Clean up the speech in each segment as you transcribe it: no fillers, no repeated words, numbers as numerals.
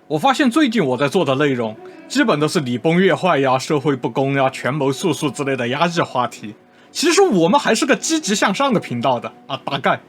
我发现最近我在做的内容，基本都是礼崩乐坏呀、社会不公呀、权谋术数之类的压抑话题。其实我们还是个积极向上的频道的啊，大概。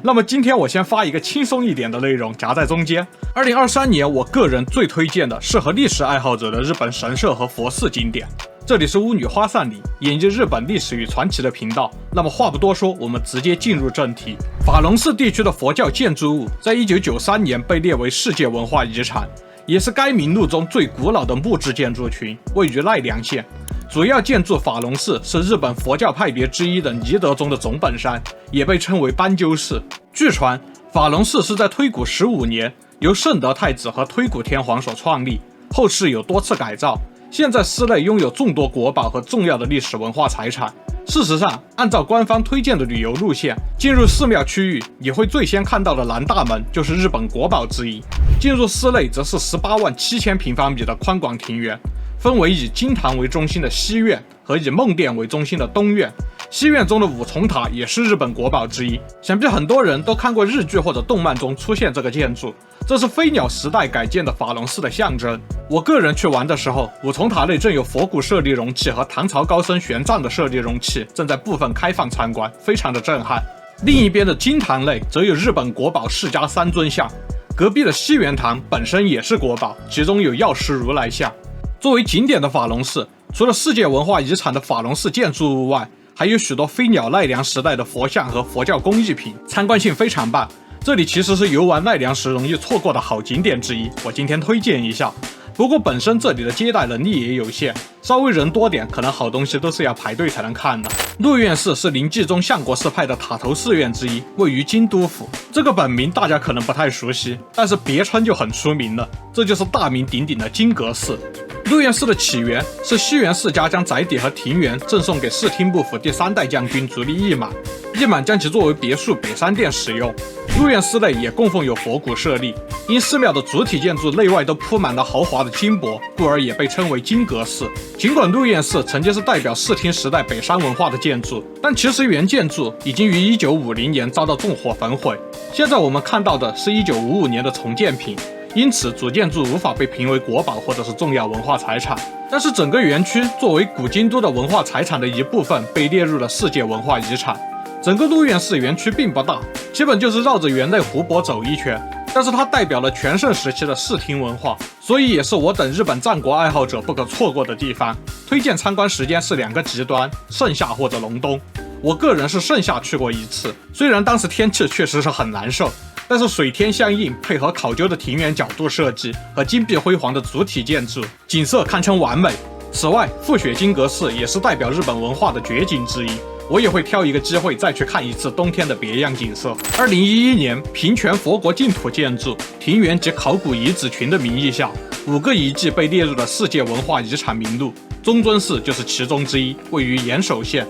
那么今天我先发一个轻松一点的内容，夹在中间。2023年我个人最推荐的适合历史爱好者的日本神社和佛寺景点。这里是巫女花散里，研究日本历史与传奇的频道。那么话不多说，我们直接进入正题。法隆寺地区的佛教建筑物在1993年被列为世界文化遗产，也是该名录中最古老的木质建筑群，位于奈良县。主要建筑法隆寺是日本佛教派别之一的尼德宗的总本山，也被称为斑鸠寺。据传，法隆寺是在推古15年由圣德太子和推古天皇所创立，后世有多次改造。现在寺内拥有众多国宝和重要的历史文化财产。事实上，按照官方推荐的旅游路线，进入寺庙区域，你会最先看到的南大门就是日本国宝之一。进入寺内则是187000平方米的宽广庭园，分为以金堂为中心的西院和以梦殿为中心的东院。西院中的五重塔也是日本国宝之一，想必很多人都看过日剧或者动漫中出现这个建筑，这是飞鸟时代改建的法隆寺的象征。我个人去玩的时候，五重塔内正有佛骨舍利容器和唐朝高僧玄奘的舍利容器正在部分开放参观，非常的震撼。另一边的金堂内则有日本国宝释迦三尊像，隔壁的西园堂本身也是国宝，其中有药师如来像。作为景点的法隆寺，除了世界文化遗产的法隆寺建筑物外，还有许多飞鸟奈良时代的佛像和佛教工艺品，参观性非常棒。这里其实是游玩奈良时容易错过的好景点之一，我今天推荐一下。不过本身这里的接待能力也有限，稍微人多点，可能好东西都是要排队才能看的。鹿苑寺是临济宗相国寺派的塔头寺院之一，位于京都府。这个本名大家可能不太熟悉，但是别称就很出名了，这就是大名鼎鼎的金阁寺。鹿苑寺的起源是西园世家将宅邸和庭园赠送给室町幕府第3代将军足利义满，义满将其作为别墅北山殿使用。鹿苑寺内也供奉有佛骨舍利，因寺庙的主体建筑内外都铺满了豪华的金箔，故而也被称为金阁寺。尽管鹿苑寺曾经是代表室町时代北山文化的建筑，但其实原建筑已经于1950年遭到纵火焚毁，现在我们看到的是1955年的重建品，因此主建筑无法被评为国宝或者是重要文化财产。但是整个园区作为古京都的文化财产的一部分，被列入了世界文化遗产。整个鹿苑寺园区并不大，基本就是绕着园内湖泊走一圈，但是它代表了全盛时期的室町文化，所以也是我等日本战国爱好者不可错过的地方。推荐参观时间是2个极端，盛夏或者隆冬。我个人是盛夏去过一次，虽然当时天气确实是很难受，但是水天相映，配合考究的庭园角度设计和金碧辉煌的主体建筑，景色堪称完美。此外，富雪金阁寺也是代表日本文化的绝景之一，我也会挑一个机会再去看一次冬天的别样景色。2011年，平泉佛国净土建筑、庭园及考古遗址群的名义下，5个遗迹被列入了世界文化遗产名录，中尊寺就是其中之一，位于岩手县。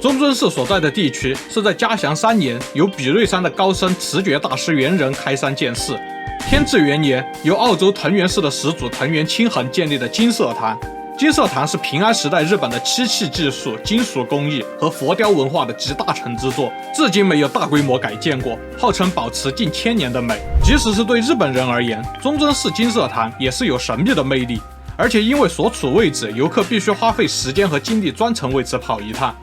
中尊寺所在的地区是在嘉祥3年由比瑞山的高僧持觉大师元仁开山建寺，天智元年由澳洲藤原氏的始祖藤原清衡建立的金色堂。金色堂是平安时代日本的漆器技术、金属工艺和佛雕文化的集大成之作，至今没有大规模改建过，号称保持近1000年的美。即使是对日本人而言，中尊寺金色堂也是有神秘的魅力，而且因为所处位置，游客必须花费时间和精力专程为此跑一趟。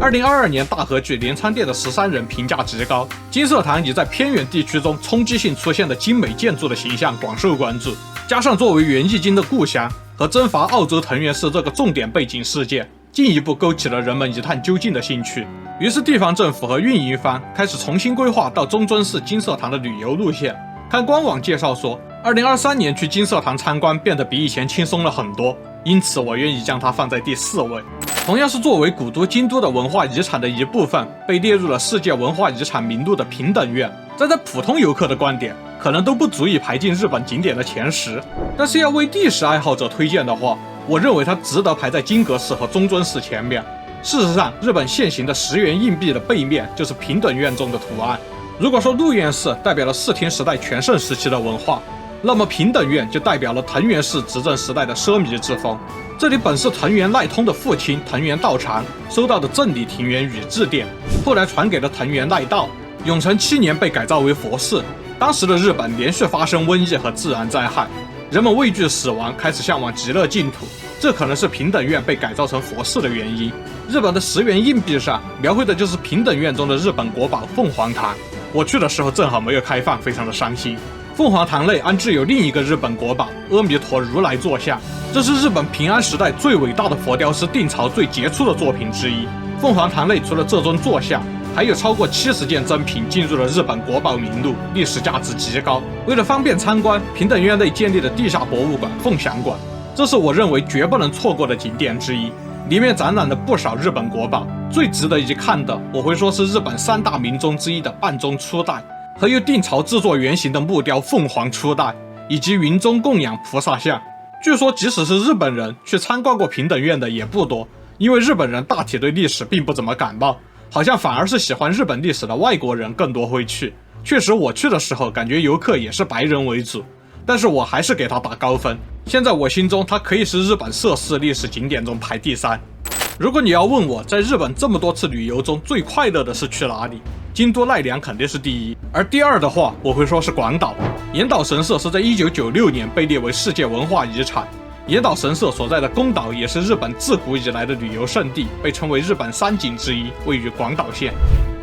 2022年大河剧《镰仓殿的13人》评价极高，金色堂以在偏远地区中冲击性出现的精美建筑的形象广受关注，加上作为源义经的故乡和征伐澳洲藤原氏这个重点背景事件，进一步勾起了人们一探究竟的兴趣。于是地方政府和运营方开始重新规划到中尊寺金色堂的旅游路线。看官网介绍说，2023年去金色堂参观变得比以前轻松了很多，因此我愿意将它放在第4位。同样是作为古都京都的文化遗产的一部分，被列入了世界文化遗产名录的平等院，站在普通游客的观点，可能都不足以排进日本景点的前10。但是要为历史爱好者推荐的话，我认为它值得排在金阁寺和中尊寺前面。事实上，日本现行的10元硬币的背面就是平等院中的图案。如果说鹿苑寺代表了室町时代全盛时期的文化，那么平等院就代表了藤原氏执政时代的奢靡之风。这里本是藤原赖通的父亲藤原道长收到的正理庭园宇治殿，后来传给了藤原赖道，永成7年被改造为佛寺。当时的日本连续发生瘟疫和自然灾害，人们畏惧死亡，开始向往极乐净土，这可能是平等院被改造成佛寺的原因。日本的10元硬币上描绘的就是平等院中的日本国宝凤凰堂。我去的时候正好没有开放，非常的伤心。凤凰堂内安置有另一个日本国宝阿弥陀如来坐像，这是日本平安时代最伟大的佛雕师定曹最杰出的作品之一。凤凰堂内除了这尊坐像，还有超过70件珍品进入了日本国宝名录，历史价值极高。为了方便参观，平等院内建立了地下博物馆凤翔馆，这是我认为绝不能错过的景点之一。里面展览了不少日本国宝，最值得一看的，我会说是日本3大名钟之一的半钟初代，和由定曹制作原型的木雕凤凰初代，以及云中供养菩萨像。据说即使是日本人去参观过平等院的也不多，因为日本人大体对历史并不怎么感冒，好像反而是喜欢日本历史的外国人更多会去。确实我去的时候感觉游客也是白人为主，但是我还是给他打高分。现在我心中它可以是日本涉世历史景点中排第3。如果你要问我在日本这么多次旅游中最快乐的是去哪里，京都奈良肯定是第1，而第2的话我会说是广岛。岩岛神社是在1996年被列为世界文化遗产，岩岛神社所在的宫岛也是日本自古以来的旅游胜地，被称为日本3景之一，位于广岛县。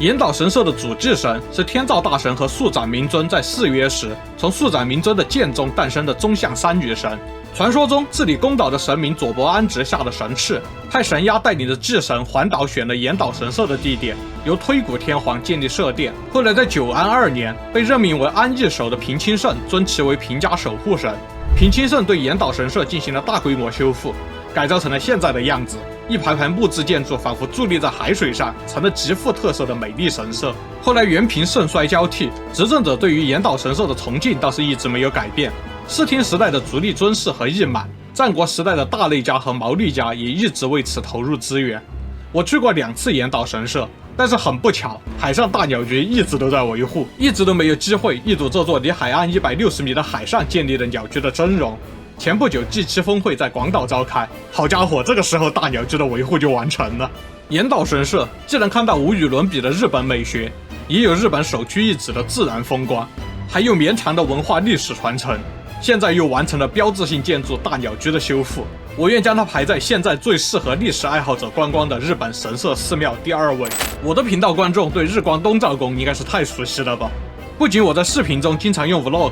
岩岛神社的主祭神是天照大神和素斩明尊在誓约时从素斩明尊的剑中诞生的宗像3女神。传说中治理宫岛的神明佐伯安直下了神敕，派神鸦带领着祭神环岛选了岩岛神社的地点，由推古天皇建立社殿。后来在久安2年，被任命为安艺守的平清盛尊其为平家守护神。平清盛对岩岛神社进行了大规模修复，改造成了现在的样子，一排排木质建筑仿佛伫立在海水上，成了极富特色的美丽神社。后来元平盛衰交替，执政者对于岩岛神社的崇敬倒是一直没有改变。室町时代的足利尊氏和义满，战国时代的大内家和毛利家也一直为此投入资源。我去过2次岩岛神社，但是很不巧，海上大鸟局一直都在维护，一直都没有机会一睹这座离海岸160米的海上建立的鸟居的真容。前不久 G7 峰会在广岛召开，好家伙，这个时候大鸟居的维护就完成了。岩岛神社既能看到无与伦比的日本美学，也有日本首屈一指的自然风光，还有绵长的文化历史传承。现在又完成了标志性建筑大鸟居的修复，我愿将它排在现在最适合历史爱好者观光的日本神社寺庙第2位。我的频道观众对日光东照宫应该是太熟悉了吧？不仅我在视频中经常用 vlog，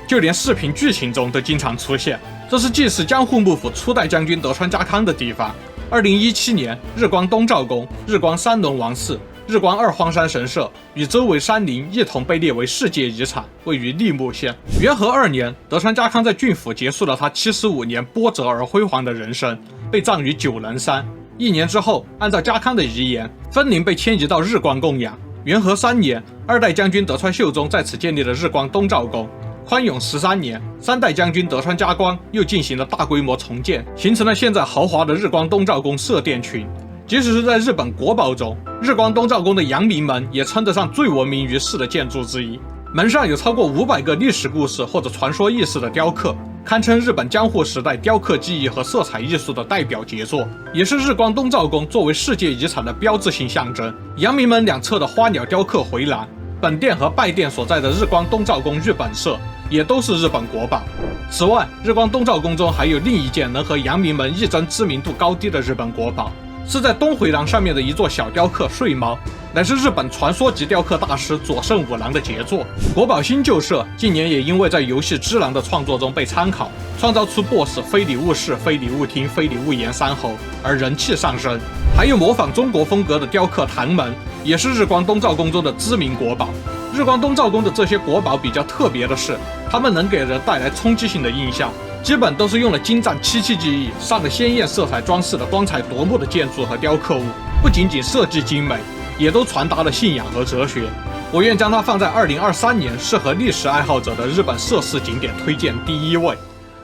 就连视频剧情中都经常出现。这是祭祀江户幕府初代将军德川家康的地方。2017年，日光东照宫、日光三轮王寺、日光二荒山神社与周围山林一同被列为世界遗产，位于立木县。元和2年，德川家康在郡府结束了他75年波折而辉煌的人生，被葬于九能山。1年之后，按照家康的遗言，分灵被迁移到日光供养。元和3年，2代将军德川秀忠在此建立了日光东照宫。宽永13年，3代将军德川家光又进行了大规模重建，形成了现在豪华的日光东照宫社殿群。即使是在日本国宝中，日光东照宫的阳明门也称得上最闻名于世的建筑之一。门上有超过500个历史故事或者传说意识的雕刻，堪称日本江户时代雕刻技艺和色彩艺术的代表杰作，也是日光东照宫作为世界遗产的标志性象征。阳明门2侧的花鸟雕刻回廊，本殿和拜殿所在的日光东照宫日本社也都是日本国宝。此外，日光东照宫中还有另一件能和阳明门一争知名度高低的日本国宝，是在东回廊上面的一座小雕刻睡猫，乃是日本传说级雕刻大师佐圣五郎的杰作。国宝新旧社近年也因为在游戏《只狼》的创作中被参考，创造出 BOSS 非礼勿视、非礼勿听、非礼勿言3侯，而人气上升。还有模仿中国风格的雕刻唐门，也是日光东照宫中的知名国宝。日光东照宫的这些国宝比较特别的是，它们能给人带来冲击性的印象，基本都是用了精湛漆器技艺、上了鲜艳色彩装饰的光彩夺目的建筑和雕刻物，不仅仅设计精美，也都传达了信仰和哲学。我愿将它放在2023年适合历史爱好者的日本涉世景点推荐第1位。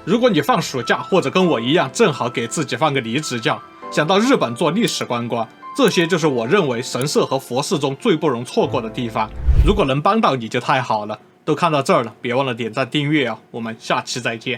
如果你放暑假或者跟我一样正好给自己放个离职假，想到日本做历史观光，这些就是我认为神社和佛寺中最不容错过的地方。如果能帮到你就太好了。都看到这儿了，别忘了点赞订阅哦，我们下期再见。